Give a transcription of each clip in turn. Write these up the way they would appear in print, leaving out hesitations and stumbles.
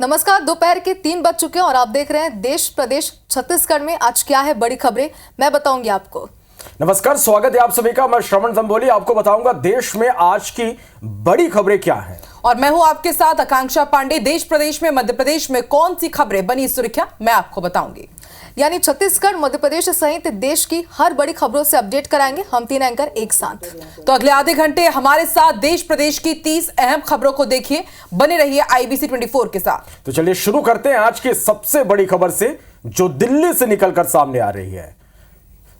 नमस्कार, दोपहर के 3 बज चुके हैं और आप देख रहे हैं देश प्रदेश छत्तीसगढ़ में आज क्या है बड़ी खबरें, मैं बताऊंगी आपको। नमस्कार, स्वागत है आप सभी का। मैं श्रवण संबोली आपको बताऊंगा देश में आज की बड़ी खबरें क्या हैं। और मैं हूं आपके साथ आकांक्षा पांडे। देश प्रदेश में मध्य प्रदेश में कौन सी खबरें बनी सुर्खियां मैं आपको बताऊंगी। यानी छत्तीसगढ़, मध्य प्रदेश सहित देश की हर बड़ी खबरों से अपडेट कराएंगे हम 3 एंकर एक साथ। तो अगले आधे घंटे हमारे साथ देश प्रदेश की 30 अहम खबरों को देखिए। बने रहिए IBC 24 के साथ। तो चलिए शुरू करते हैं आज की सबसे बड़ी खबर से, जो दिल्ली से निकलकर सामने आ रही है।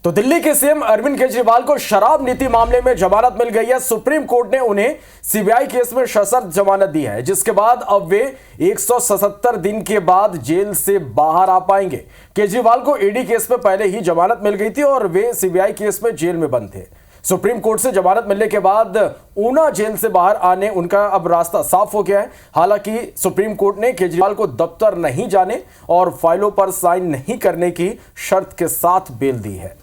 तो दिल्ली के सीएम अरविंद केजरीवाल को शराब नीति मामले में जमानत मिल गई है। सुप्रीम कोर्ट ने उन्हें सीबीआई केस में सशर्त जमानत दी है, जिसके बाद अब वे 177 दिन के बाद जेल से बाहर आ पाएंगे। केजरीवाल को ईडी केस में पहले ही जमानत मिल गई थी और वे सीबीआई केस में जेल में बंद थे। सुप्रीम कोर्ट से जमानत मिलने के बाद ऊना जेल से बाहर आने उनका अब रास्ता साफ हो गया है। हालांकि सुप्रीम कोर्ट ने केजरीवाल को दफ्तर नहीं जाने और फाइलों पर साइन नहीं करने की शर्त के साथ बेल दी है।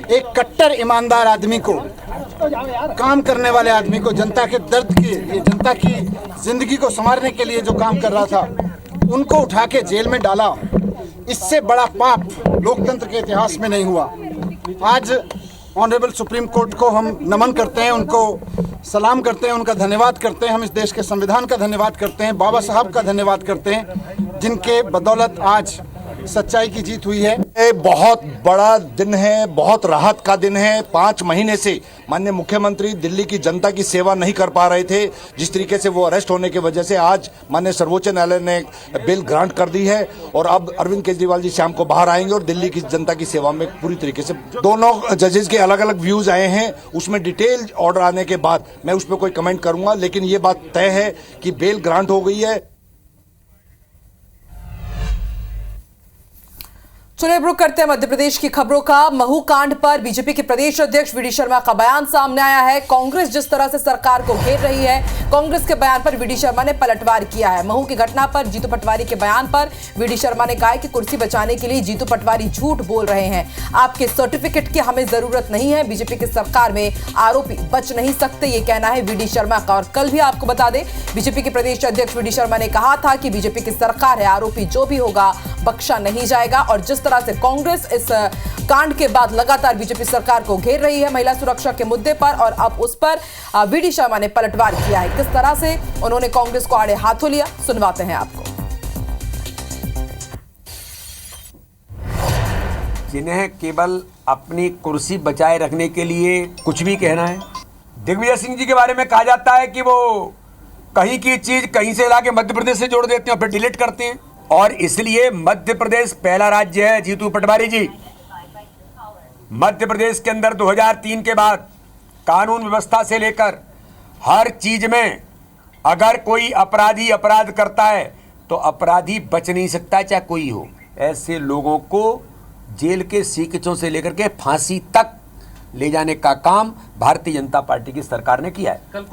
एक कट्टर ईमानदार आदमी को, काम करने वाले आदमी को, जनता के दर्द की, जनता की जिंदगी को संवारने के लिए जो काम कर रहा था, उनको उठा के जेल में डाला। इससे बड़ा पाप लोकतंत्र के इतिहास में नहीं हुआ। आज ऑनरेबल सुप्रीम कोर्ट को हम नमन करते हैं, उनको सलाम करते हैं, उनका धन्यवाद करते हैं। हम इस देश के संविधान का धन्यवाद करते हैं, बाबा साहब का धन्यवाद करते हैं, जिनके बदौलत आज सच्चाई की जीत हुई है। ये बहुत बड़ा दिन है, बहुत राहत का दिन है। 5 महीने से माननीय मुख्यमंत्री दिल्ली की जनता की सेवा नहीं कर पा रहे थे। जिस तरीके से वो अरेस्ट होने की वजह से आज माननीय सर्वोच्च न्यायालय ने बेल ग्रांट कर दी है और अब अरविंद केजरीवाल जी शाम को बाहर आएंगे और दिल्ली की जनता की सेवा में पूरी तरीके से। दोनों जजेस के अलग अलग व्यूज आए हैं, उसमें डिटेल ऑर्डर आने के बाद मैं उस पर कोई कमेंट करूंगा, लेकिन ये बात तय है कि बेल ग्रांट हो गई है। चलिए रुक करते हैं मध्य प्रदेश की खबरों का। महू कांड पर बीजेपी के प्रदेश अध्यक्ष वीडी शर्मा का बयान सामने आया है। कांग्रेस जिस तरह से सरकार को घेर रही है, कांग्रेस के बयान पर वीडी शर्मा ने पलटवार किया है। महू की घटना पर जीतू पटवारी के बयान पर वीडी शर्मा ने कहा कि कुर्सी बचाने के लिए जीतू पटवारी झूठ बोल रहे हैं। आपके सर्टिफिकेट की हमें जरूरत नहीं है। बीजेपी की सरकार में आरोपी बच नहीं सकते, ये कहना है वीडी शर्मा का। और कल भी आपको बता दें, बीजेपी के प्रदेश अध्यक्ष वीडी शर्मा ने कहा था कि बीजेपी की सरकार है, आरोपी जो भी होगा बख्शा नहीं जाएगा। और जिस तरह से कांग्रेस इस कांड के बाद लगातार बीजेपी सरकार को घेर रही है महिला सुरक्षा के मुद्दे पर, और अब उस पर वीडी शर्मा ने पलटवार किया है। किस तरह से उन्होंने कांग्रेस को आड़े हाथों लिया, सुनवाते हैं आपको। जिन्हें केवल अपनी कुर्सी बचाए रखने के लिए कुछ भी कहना है। दिग्विजय सिंह जी के बारे में कहा जाता है कि वो कहीं की चीज कहीं से लाके मध्य प्रदेश से जोड़ देते हैं और फिर डिलीट करते हैं, और इसलिए मध्य प्रदेश पहला राज्य है। जीतू पटवारी जी, मध्य प्रदेश के अंदर 2003 के बाद कानून व्यवस्था से लेकर हर चीज में अगर कोई अपराधी अपराध करता है तो अपराधी बच नहीं सकता, चाहे कोई हो। ऐसे लोगों को जेल के सीकचों से लेकर के फांसी तक ले जाने का काम भारतीय जनता पार्टी की सरकार ने किया है।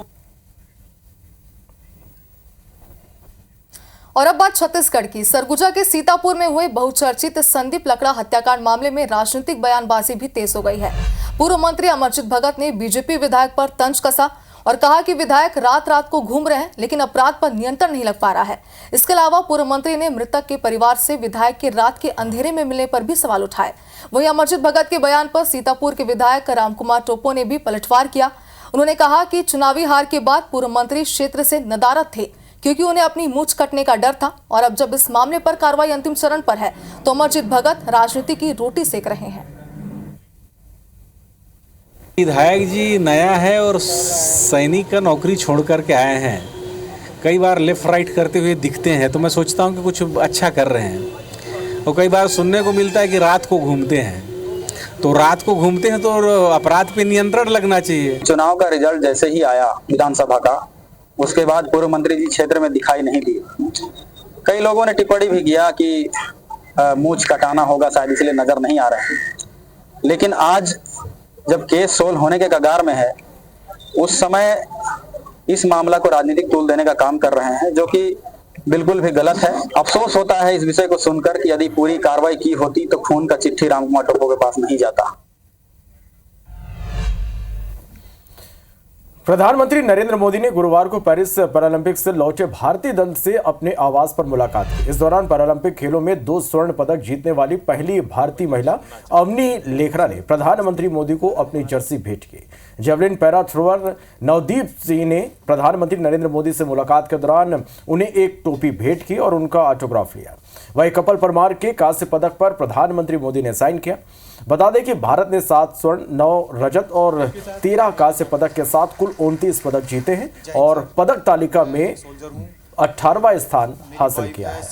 और अब बात छत्तीसगढ़ की। सरगुजा के सीतापुर में हुए बहुचर्चित संदीप लकड़ा हत्याकांड मामले में राजनीतिक बयानबाजी भी तेज हो गई है। पूर्व मंत्री अमरजीत भगत ने बीजेपी विधायक पर तंज कसा और कहा कि विधायक रात रात को घूम रहे हैं, लेकिन अपराध पर नियंत्रण नहीं लग पा रहा है। इसके अलावा पूर्व मंत्री ने मृतक के परिवार से विधायक के रात के अंधेरे में मिलने पर भी सवाल उठाए। वहीं अमरजीत भगत के बयान पर सीतापुर के विधायक रामकुमार टोपो ने भी पलटवार किया। उन्होंने कहा कि चुनावी हार के बाद पूर्व मंत्री क्षेत्र से नदारद थे, क्योंकि उन्हें अपनी मूंछ कटने का डर था, और अब जब इस मामले पर कार्रवाई अंतिम चरण पर है तो अमरजीत भगत राजनीति की रोटी सेक रहे हैं। विधायक जी नया है और सैनिक का नौकरी छोड़ करके आए हैं। कई बार लेफ्ट राइट करते हुए दिखते हैं तो मैं सोचता हूं कि कुछ अच्छा कर रहे हैं, और कई बार सुनने को मिलता है कि रात को घूमते हैं। तो रात को घूमते हैं तो अपराध पे नियंत्रण लगना चाहिए। चुनाव का रिजल्ट जैसे ही आया विधानसभा का, उसके बाद पूर्व मंत्री जी क्षेत्र में दिखाई नहीं दिए। कई लोगों ने टिप्पणी भी किया कि मूंछ कटाना होगा, शायद इसलिए नजर नहीं आ रहे। लेकिन आज जब केस सोल्व होने के कगार में है, उस समय इस मामला को राजनीतिक तूल देने का काम कर रहे हैं, जो कि बिल्कुल भी गलत है। अफसोस होता है इस विषय को सुनकर कि यदि पूरी कार्रवाई की होती तो खून का चिट्ठी रामकुमार टोपो के पास नहीं जाता। प्रधानमंत्री नरेंद्र मोदी ने गुरुवार को पेरिस पैरालंपिक्स से लौटे भारतीय दल से अपने आवास पर मुलाकात की। इस दौरान पैरालंपिक खेलों में 2 स्वर्ण पदक जीतने वाली पहली भारतीय महिला अवनी लेखरा ने प्रधानमंत्री मोदी को अपनी जर्सी भेंट की। Javelin para thrower Navdeep Singh ने प्रधानमंत्री नरेंद्र मोदी से मुलाकात के दौरान उन्हें एक टोपी भेंट की और उनका ऑटोग्राफ लिया। वहीं कपिल परमार के कांस्य पदक पर प्रधानमंत्री मोदी ने साइन किया। बता दें कि भारत ने 7 स्वर्ण, 9 रजत और 13 कांस्य पदक के साथ कुल 29 पदक जीते हैं और पदक तालिका में 18वां स्थान हासिल किया है।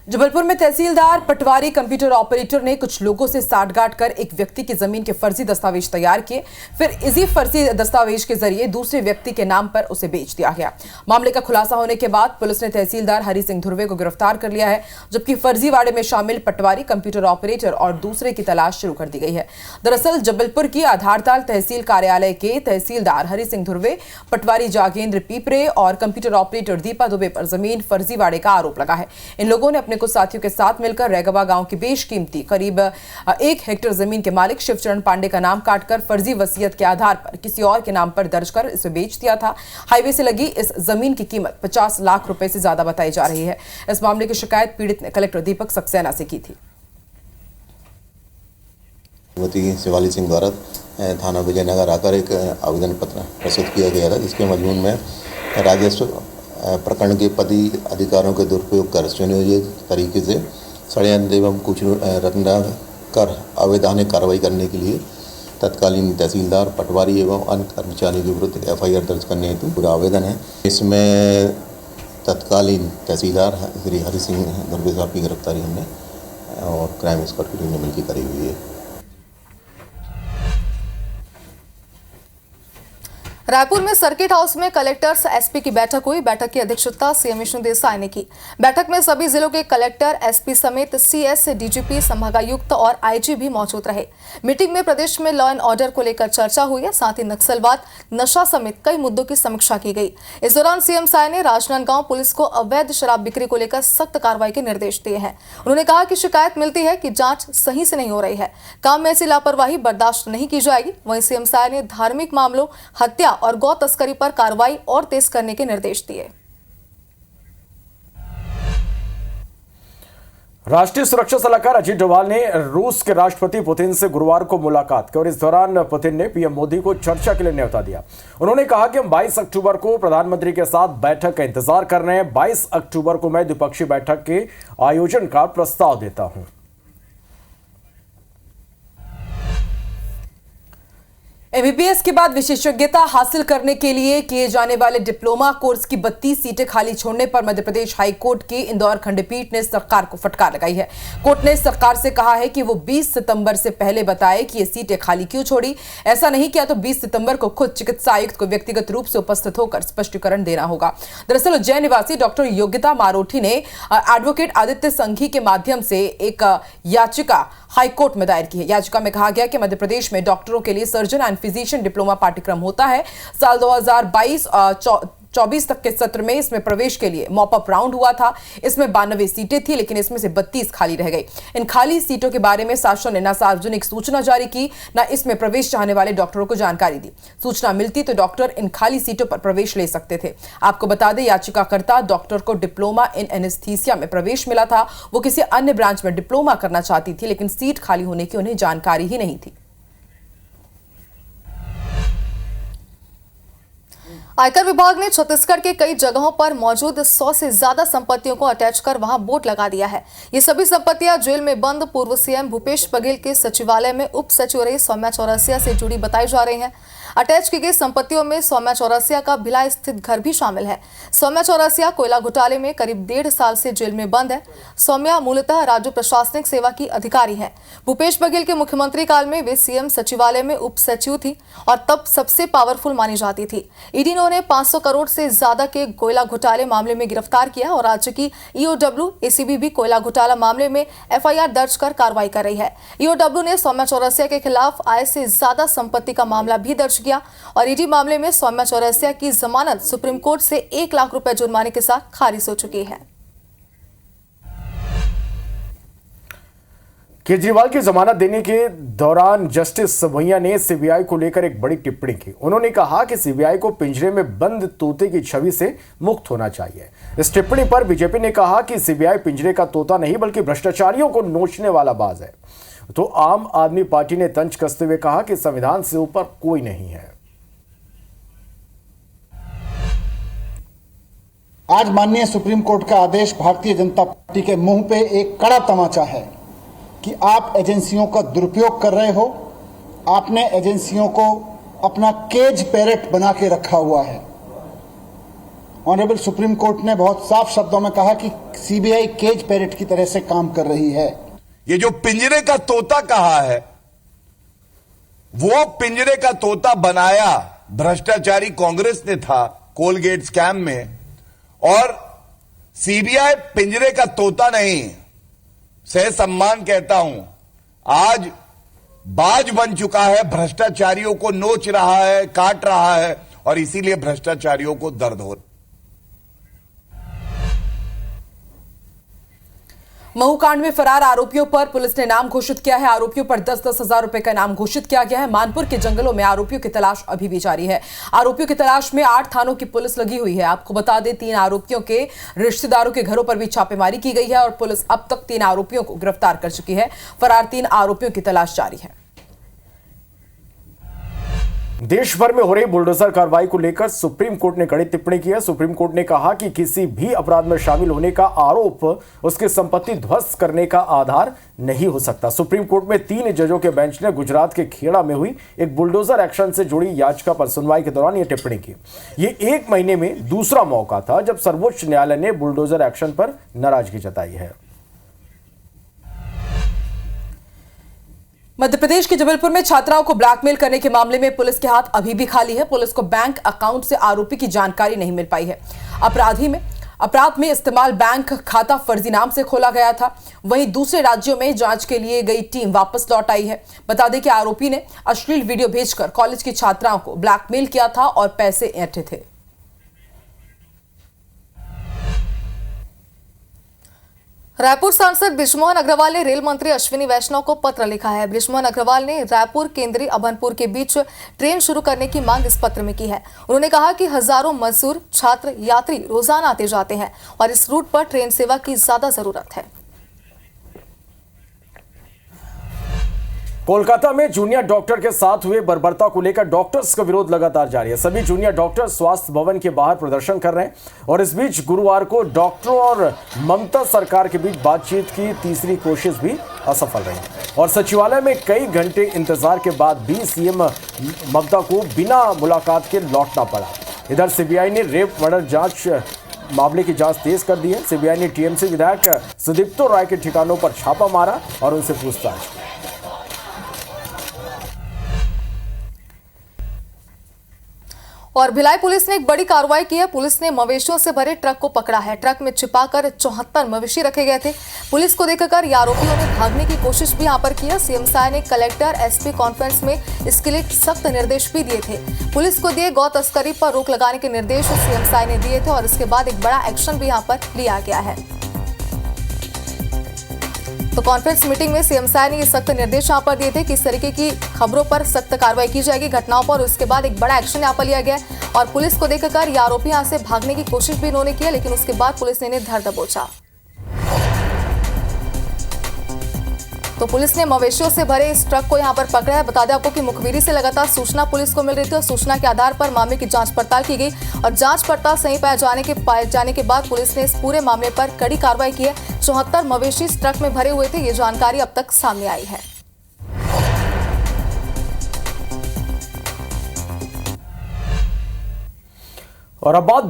जबलपुर में तहसीलदार पटवारी कंप्यूटर ऑपरेटर ने कुछ लोगों से साठगांठ कर एक व्यक्ति की जमीन के फर्जी दस्तावेज तैयार किए, फिर इसी फर्जी दस्तावेज के जरिए दूसरे व्यक्ति के नाम पर उसे बेच दिया गया। मामले का खुलासा होने के बाद पुलिस ने तहसीलदार हरि सिंह धुर्वे को गिरफ्तार कर लिया है, जबकि फर्जीवाड़े में शामिल पटवारी कंप्यूटर ऑपरेटर और दूसरे की तलाश शुरू कर दी गई है। दरअसल जबलपुर की आधारताल तहसील कार्यालय के तहसीलदार हरि सिंह धुर्वे, पटवारी जागेंद्र पीपरे और कंप्यूटर ऑपरेटर दीपा दुबे पर जमीन फर्जीवाड़े का आरोप लगा है। इन लोगों ने कुछ साथियों के साथ मिलकर रैगवा गांव की बेशकीमती करीब 1 हेक्टेयर जमीन के मालिक शिवचरण पांडे का नाम काटकर फर्जी वसीयत के आधार पर किसी और के नाम पर दर्ज कर इसे बेच दिया था। हाईवे से लगी इस जमीन की कीमत 50 लाख रुपए से ज्यादा बताई जा रही है। इस मामले की शिकायत पीड़ित ने कलेक्टर दीपक सक्सेना से की थी। शिवाली सिंह द्वारा थाना विजयनगर आकर एक आवेदन पत्र प्रस्तुत किया गया था, जिसके मजमून में राजस्व प्रकरण के पद अधिकारों के दुरुपयोग कर सुनियोजित तरीके से षड्यंत्र एवं कुछ रचना कर अवैधानिक कार्रवाई करने के लिए तत्कालीन तहसीलदार, पटवारी एवं अन्य कर्मचारियों के विरुद्ध FIR दर्ज करने हेतु पूरा आवेदन है। इसमें तत्कालीन तहसीलदार श्री हरि सिंह धुर्वे साहब की गिरफ्तारी हमने और क्राइम स्क्वाड की टीम ने मिलकर करी हुई है। रायपुर में सर्किट हाउस में कलेक्टर्स एसपी की बैठक हुई। बैठक की अध्यक्षता सीएम विष्णु देसाई ने की। बैठक में सभी जिलों के कलेक्टर, एसपी समेत CS, DGP, संभागायुक्त और IG भी मौजूद रहे। मीटिंग में प्रदेश में लॉ एंड ऑर्डर को लेकर चर्चा हुई है, साथ ही नक्सलवाद, नशा समेत कई मुद्दों की समीक्षा की गई। इस दौरान सीएम साय ने राजनांदगांव पुलिस को अवैध शराब बिक्री को लेकर सख्त कार्रवाई के निर्देश दिए हैं। उन्होंने कहा कि शिकायत मिलती है कि जांच सही से नहीं हो रही है, काम में ऐसी लापरवाही बर्दाश्त नहीं की जाएगी। वहीं सीएम साय ने धार्मिक मामलों, हत्या और गौ तस्करी पर कार्रवाई और तेज करने के निर्देश दिए। राष्ट्रीय सुरक्षा सलाहकार अजीत डोभाल ने रूस के राष्ट्रपति पुतिन से गुरुवार को मुलाकात की और इस दौरान पुतिन ने पीएम मोदी को चर्चा के लिए न्योता दिया। उन्होंने कहा कि हम 22 अक्टूबर को प्रधानमंत्री के साथ बैठक का इंतजार कर रहे हैं। 22 अक्टूबर को मैं द्विपक्षीय बैठक के आयोजन का प्रस्ताव देता हूं। MBBS के बाद विशेषज्ञता हासिल करने के लिए किए जाने वाले डिप्लोमा कोर्स की 32 सीटें खाली छोड़ने पर मध्य प्रदेश हाई कोर्ट की इंदौर खंडपीठ ने सरकार को फटकार लगाई है। कोर्ट ने सरकार से कहा है कि वो 20 सितंबर से पहले बताए कि ये सीटें खाली क्यों छोड़ी। ऐसा नहीं किया तो 20 सितंबर को खुद चिकित्सा आयुक्त को व्यक्तिगत रूप से उपस्थित होकर स्पष्टीकरण देना होगा। दरअसल उज्जैन निवासी डॉक्टर योगिता मारोठी ने एडवोकेट आदित्य संघी के माध्यम से एक याचिका हाईकोर्ट में दायर की है। याचिका में कहा गया कि मध्य प्रदेश में डॉक्टरों के लिए सर्जन एंड फिजिशियन डिप्लोमा पाठ्यक्रम होता है। साल 2022-24 तक के सत्र में इसमें प्रवेश के लिए मॉपअप राउंड हुआ था। इसमें 92 सीटें थी, लेकिन इसमें से 32 खाली रह गई। इन खाली सीटों के बारे में शासन ने न सार्वजनिक सूचना जारी की, न इसमें प्रवेश चाहने वाले डॉक्टरों को जानकारी दी। सूचना मिलती तो डॉक्टर इन खाली सीटों पर प्रवेश ले सकते थे। आपको बता दें, याचिकाकर्ता डॉक्टर को डिप्लोमा इन एनेस्थीसिया में प्रवेश मिला था। वो किसी अन्य ब्रांच में डिप्लोमा करना चाहती थी, लेकिन सीट खाली होने की उन्हें जानकारी ही नहीं थी। आयकर विभाग ने छत्तीसगढ़ के कई जगहों पर मौजूद 100 से ज्यादा संपत्तियों को अटैच कर वहां बोर्ड लगा दिया है। ये सभी संपत्तियां जेल में बंद पूर्व सीएम भूपेश बघेल के सचिवालय में उप सचिव रही सौम्या चौरसिया से जुड़ी बताई जा रही हैं। अटैच की गई संपत्तियों में सौम्या चौरसिया का भिलाई स्थित घर भी शामिल है। सौम्या चौरसिया कोयला घोटाले में करीब 1.5 साल से जेल में बंद है। सौम्या मूलतः राज्य प्रशासनिक सेवा की अधिकारी है। भूपेश बघेल के मुख्यमंत्री काल में वे सीएम सचिवालय में उप सचिव थी और तब सबसे पावरफुल मानी जाती थी। ईडी ने उन्हें 500 करोड़ से ज्यादा के कोयला घोटाले मामले में गिरफ्तार किया और राज्य की EOW ACB भी कोयला घोटाला मामले में FIR दर्ज कर कार्रवाई कर रही है। EOW ने सौम्या चौरसिया के खिलाफ आय से ज्यादा संपत्ति का मामला भी दर्ज किया और ईडी मामले में सौम्या चौरसिया की जमानत सुप्रीम कोर्ट से 1 लाख रुपए जुर्माने के साथ खारिज हो चुकी है। केजरीवाल की जमानत देने के दौरान जस्टिस भुइयां ने सीबीआई को लेकर एक बड़ी टिप्पणी की। उन्होंने कहा कि सीबीआई को पिंजरे में बंद तोते की छवि से मुक्त होना चाहिए। इस टिप्पणी पर बीजेपी ने कहा कि सीबीआई पिंजरे का तोता नहीं बल्कि भ्रष्टाचारियों को नोचने वाला बाज है। तो आम आदमी पार्टी ने तंज कसते हुए कहा कि संविधान से ऊपर कोई नहीं है। आज माननीय सुप्रीम कोर्ट का आदेश भारतीय जनता पार्टी के मुंह पे एक कड़ा तमाचा है कि आप एजेंसियों का दुरुपयोग कर रहे हो। आपने एजेंसियों को अपना केज पैरेट बना के रखा हुआ है। ऑनरेबल सुप्रीम कोर्ट ने बहुत साफ शब्दों में कहा कि सीबीआई केज पैरेट की तरह से काम कर रही है। ये जो पिंजरे का तोता कहा है, वो पिंजरे का तोता बनाया भ्रष्टाचारी कांग्रेस ने था कोलगेट स्कैम में, और सीबीआई पिंजरे का तोता नहीं, सह सम्मान कहता हूं, आज बाज बन चुका है, भ्रष्टाचारियों को नोच रहा है, काट रहा है, और इसीलिए भ्रष्टाचारियों को दर्द हो। महू कांड में फरार आरोपियों पर पुलिस ने नाम घोषित किया है। आरोपियों पर 10-10 हजार रुपए का नाम घोषित किया गया है। मानपुर के जंगलों में आरोपियों की तलाश अभी भी जारी है। आरोपियों की तलाश में 8 थानों की पुलिस लगी हुई है। आपको बता दें, 3 आरोपियों के रिश्तेदारों के घरों पर भी छापेमारी की गई है और पुलिस अब तक 3 आरोपियों को गिरफ्तार कर चुकी है। फरार 3 आरोपियों की तलाश जारी है। देश भर में हो रही बुलडोजर कार्रवाई को लेकर सुप्रीम कोर्ट ने कड़ी टिप्पणी की है। सुप्रीम कोर्ट ने कहा कि किसी भी अपराध में शामिल होने का आरोप उसकी संपत्ति ध्वस्त करने का आधार नहीं हो सकता। सुप्रीम कोर्ट में 3 जजों के बेंच ने गुजरात के खेड़ा में हुई एक बुलडोजर एक्शन से जुड़ी याचिका पर सुनवाई के दौरान यह टिप्पणी की। ये 1 महीने में दूसरा मौका था जब सर्वोच्च न्यायालय ने बुलडोजर एक्शन पर नाराजगी जताई है। मध्य प्रदेश के जबलपुर में छात्राओं को ब्लैकमेल करने के मामले में पुलिस के हाथ अभी भी खाली है। पुलिस को बैंक अकाउंट से आरोपी की जानकारी नहीं मिल पाई है। अपराध में इस्तेमाल बैंक खाता फर्जी नाम से खोला गया था। वहीं दूसरे राज्यों में जांच के लिए गई टीम वापस लौट आई है। बता दें कि आरोपी ने अश्लील वीडियो भेजकर कॉलेज की छात्राओं को ब्लैकमेल किया था और पैसे ऐंठे थे। रायपुर सांसद बृजमोहन अग्रवाल ने रेल मंत्री अश्विनी वैष्णव को पत्र लिखा है। बृजमोहन अग्रवाल ने रायपुर केंद्रीय अभनपुर के बीच ट्रेन शुरू करने की मांग इस पत्र में की है। उन्होंने कहा कि हजारों मजदूर, छात्र, यात्री रोजाना आते जाते हैं और इस रूट पर ट्रेन सेवा की ज्यादा जरूरत है। कोलकाता में जूनियर डॉक्टर के साथ हुए बर्बरता को लेकर डॉक्टर्स का विरोध लगातार जारी है। सभी जूनियर डॉक्टर स्वास्थ्य भवन के बाहर प्रदर्शन कर रहे हैं और इस बीच गुरुवार को डॉक्टरों और ममता सरकार के बीच बातचीत की तीसरी कोशिश भी असफल रही और सचिवालय में कई घंटे इंतजार के बाद भी सीएम ममता को बिना मुलाकात के लौटना पड़ा। इधर सीबीआई ने रेप मर्डर जांच मामले की जांच तेज कर दी है। सीबीआई ने टीएमसी विधायक सुदीप्तो राय के ठिकानों पर छापा मारा और उनसे पूछताछ की। और भिलाई पुलिस ने एक बड़ी कार्रवाई की है। पुलिस ने मवेशियों से भरे ट्रक को पकड़ा है। ट्रक में छिपाकर 74 मवेशी रखे गए थे। पुलिस को देखकर आरोपियों ने भागने की कोशिश भी यहां पर की है। सीएम साय ने कलेक्टर एसपी कॉन्फ्रेंस में इसके लिए सख्त निर्देश भी दिए थे। पुलिस को दिए गौ तस्करी पर रोक लगाने के निर्देश सीएम साय ने दिए थे और इसके बाद एक बड़ा एक्शन भी यहां पर लिया गया है। तो कॉन्फ्रेंस मीटिंग में सीएम साय ने ये सख्त निर्देश यहाँ पर दिए थे कि इस तरीके की खबरों पर सख्त कार्रवाई की जाएगी, घटनाओं पर। उसके बाद एक बड़ा एक्शन यहाँ पर लिया गया और पुलिस को देखकर ये आरोपी यहाँ से भागने की कोशिश भी इन्होंने की, लेकिन उसके बाद पुलिस ने इन्हें धर दबोचा। तो पुलिस ने मवेशियों से भरे इस ट्रक को यहाँ पर पकड़ा है। बता दें आपको कि मुखबिरी से लगातार सूचना पुलिस को मिल रही थी और सूचना के आधार पर मामले की जांच पड़ताल की गई और जांच पड़ताल सही पाए जाने के बाद पुलिस ने इस पूरे मामले पर कड़ी कार्रवाई की है। 74 मवेशी इस ट्रक में भरे हुए थे। ये जानकारी अब तक सामने आई है। और अब बात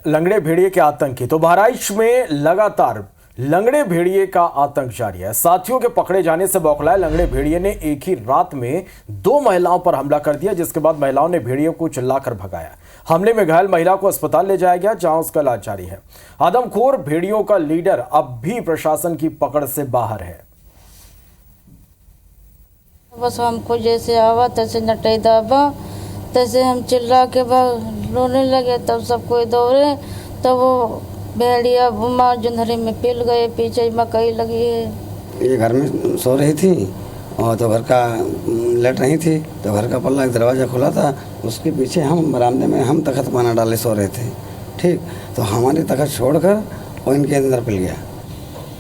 लंगड़े भेड़िए के आतंक की। तो बहराइच में लगातार लंगड़े भेड़िए का आतंक जारी है। साथियों के पकड़े जाने से बौखलाए लंगड़े भेड़िए ने एक ही रात में 2 महिलाओं पर हमला कर दिया, जिसके बाद महिलाओं ने भेड़िए को चिल्लाकर भगाया। हमले में घायल महिला को अस्पताल ले जाया गया, जहां उसका इलाज जारी है। आदमखोर भेड़ियों का लीडर अब भी प्रशासन की पकड़ से बाहर है। बस हमको जैसे आवा तैसे नटाई दाबा, तैसे हम चिल्ला के रोने लगे। तब सब कोई दौड़े, तब वो भेड़िया बुमा जुंधरी में पिल गए। पीछे मकई लगी है। ये घर में सो रही थी और तो घर का लेट रही थी, तो घर का पल्ला एक दरवाज़ा खुला था, उसके पीछे हम बरामदे में हम तखत पाना डाले सो रहे थे। ठीक, तो हमारी तखत छोड़कर और इनके अंदर पिल गया।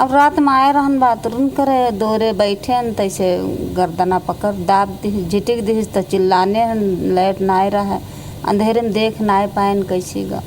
अब रात में आए रहन बाथरूम करे, दोरे बैठे न तैसे गर्दना पकड़ दाब दी, झिटिक दी तो चिल्लाने लाइट ना आए रहा, अंधेरे में देख ना आए पाए कैसी गा।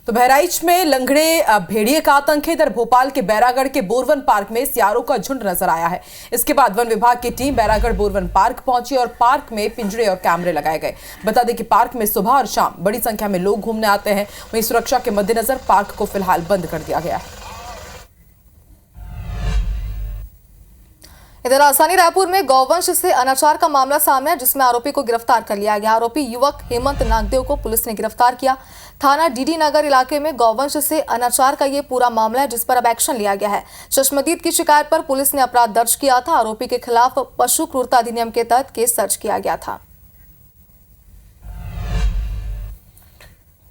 तो बहराइच में लंगड़े भेड़िए का आतंक है। इधर भोपाल के बैरागढ़ के बोरवन पार्क में सियारों का झुंड नजर आया है। इसके बाद वन विभाग की टीम बैरागढ़ बोरवन पार्क पहुंची और पार्क में पिंजरे और कैमरे लगाए गए। बता दें कि पार्क में सुबह और शाम बड़ी संख्या में लोग घूमने आते हैं। वहीं सुरक्षा के मद्देनजर पार्क को फिलहाल बंद कर दिया गया है। इधर राजधानी रायपुर में गौवंश से अनाचार का मामला सामने है, जिसमें आरोपी को गिरफ्तार कर लिया गया। आरोपी युवक हेमंत नागदेव को पुलिस ने गिरफ्तार किया। थाना डीडी नगर इलाके में गौवंश से अनाचार का ये पूरा मामला है, जिस पर अब एक्शन लिया गया है। चश्मदीद की शिकायत पर पुलिस ने अपराध दर्ज किया था। आरोपी के खिलाफ पशु क्रूरता अधिनियम के तहत केस दर्ज किया गया था।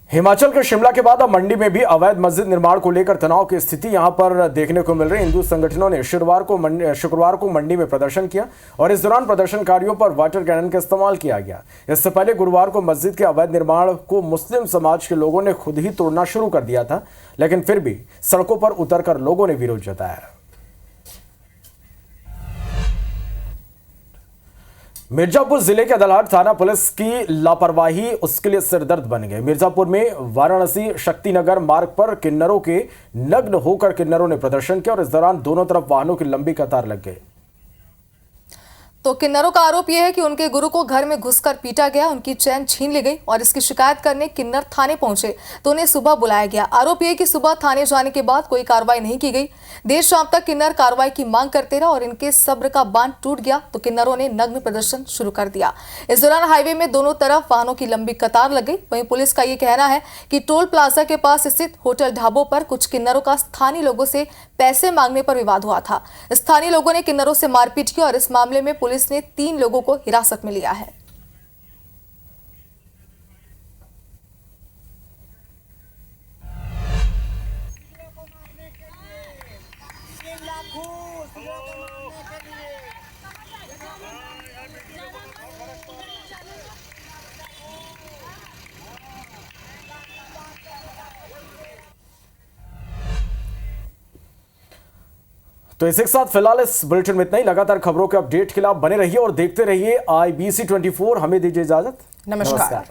हिमाचल के शिमला के बाद अब मंडी में भी अवैध मस्जिद निर्माण को लेकर तनाव की स्थिति यहां पर देखने को मिल रही है। हिंदू संगठनों ने शुक्रवार को मंडी में प्रदर्शन किया और इस दौरान प्रदर्शनकारियों पर वाटर कैनन का इस्तेमाल किया गया। इससे पहले गुरुवार को मस्जिद के अवैध निर्माण को मुस्लिम समाज के लोगों ने खुद ही तोड़ना शुरू कर दिया था, लेकिन फिर भी सड़कों पर उतरकर लोगों ने विरोध जताया। मिर्जापुर जिले के अदलहाट थाना पुलिस की लापरवाही उसके लिए सिरदर्द बन गई। मिर्जापुर में वाराणसी शक्तिनगर मार्ग पर किन्नरों के नग्न होकर किन्नरों ने प्रदर्शन किया और इस दौरान दोनों तरफ वाहनों की लंबी कतार लग गई। तो किन्नरों का आरोप यह है कि उनके गुरु को घर में घुसकर पीटा गया, उनकी चैन छीन ली गई और इसकी शिकायत करने किन्नर थाने पहुंचे तो उन्हें सुबह बुलाया गया। आरोप यह है कि सुबह थाने जाने के बाद कोई कार्रवाई नहीं की गई। देर शाम तक किन्नर कार्रवाई की मांग करते रहे और इनके सब्र का बांध टूट गया तो किन्नरों ने नग्न प्रदर्शन शुरू कर दिया। इस दौरान हाईवे में दोनों तरफ वाहनों की लंबी कतार लग गई। वहीं पुलिस का यह कहना है कि टोल प्लाजा के पास स्थित होटल ढाबों पर कुछ किन्नरों का स्थानीय लोगों से पैसे मांगने पर विवाद हुआ था। स्थानीय लोगों ने किन्नरों से मारपीट की और इस मामले में पुलिस ने 3 लोगों को हिरासत में लिया है। तो इसी के साथ फिलहाल इस बुलेटिन में इतना ही। लगातार खबरों के अपडेट के लिए आप बने रहिए और देखते रहिए IBC 24। हमें दीजिए इजाजत। नमस्कार।